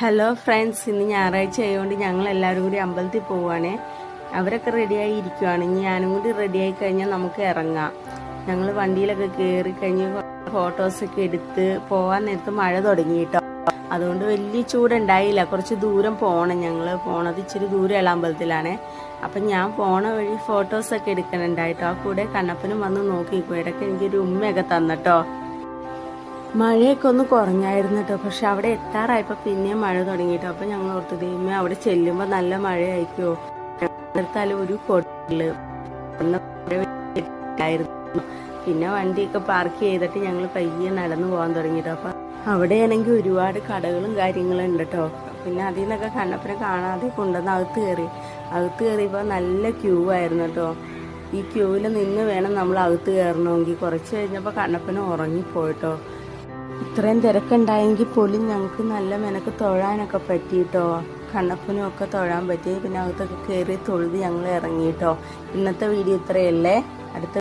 Hello friends, ഇന്ന് ഞായറാഴ്ച ആയതുകൊണ്ട് ഞങ്ങൾ എല്ലാവരും കൂടി അമ്പലത്തിൽ പോവുകയാണേ. അവരൊക്കെ റെഡിയായി ഇരിക്കുവാണ്. ഇനി ഞാനും കൂടി റെഡിയായി കഴിഞ്ഞാൽ നമുക്ക് ഇറങ്ങാം. ഞങ്ങൾ വണ്ടിയിലൊക്കെ കയറി കഴിഞ്ഞ് ഫോട്ടോസൊക്കെ എടുത്ത് പോകാൻ നേരത്ത് മഴ തുടങ്ങി കേട്ടോ. അതുകൊണ്ട് വലിയ ചൂടുണ്ടായില്ല. കുറച്ച് ദൂരം പോകണം. ഞങ്ങൾ പോണത് ഇച്ചിരി ദൂരമുള്ള അമ്പലത്തിലാണേ. അപ്പം ഞാൻ പോണ വഴി ഫോട്ടോസൊക്കെ എടുക്കണുണ്ടായിട്ടോ. ആ കൂടെ കണ്ണപ്പനും വന്ന് നോക്കിക്കോ. ഇടയ്ക്ക് എനിക്കൊരു ഉമ്മയൊക്കെ തന്നിട്ടോ. മഴയൊക്കെ ഒന്ന് കുറഞ്ഞായിരുന്നു കേട്ടോ. പക്ഷെ അവിടെ എത്താറായപ്പോൾ പിന്നെയും മഴ തുടങ്ങിയിട്ടോ. അപ്പം ഞങ്ങൾ ഓർത്തു ദൈവമേ, അവിടെ ചെല്ലുമ്പോൾ നല്ല മഴയായിരിക്കുമോ. എടുത്താലും ഒരു കൊടല് പിന്നെ വണ്ടിയൊക്കെ പാർക്ക് ചെയ്തിട്ട് ഞങ്ങൾ പയ്യെ നടന്നു പോകാൻ തുടങ്ങിയിട്ടോ. അപ്പം അവിടെയാണെങ്കിൽ ഒരുപാട് കടകളും കാര്യങ്ങളും ഉണ്ട് കേട്ടോ. പിന്നെ അതിൽ നിന്നൊക്കെ കണ്ണപ്പനെ കാണാതെ കൊണ്ടുവന്ന് അകത്ത് കയറിയപ്പോൾ നല്ല ക്യൂ ആയിരുന്നു കേട്ടോ. ഈ ക്യൂവിൽ നിന്ന് വേണം നമ്മൾ അകത്ത് കയറണമെങ്കിൽ. കുറച്ച് കഴിഞ്ഞപ്പോൾ കണ്ണപ്പനെ ഉറങ്ങിപ്പോയിട്ടോ. ഇത്രയും തിരക്കുണ്ടായെങ്കിൽ പോലും ഞങ്ങൾക്ക് നല്ല മെനക്ക് തൊഴാനൊക്കെ പറ്റിയിട്ടോ. കണ്ണപ്പനും ഒക്കെ തൊഴാൻ പറ്റി. പിന്നെ അകത്തൊക്കെ കയറി തൊഴുത് ഞങ്ങൾ ഇറങ്ങിയിട്ടോ. ഇന്നത്തെ വീഡിയോ ഇത്രയല്ലേ. അടുത്ത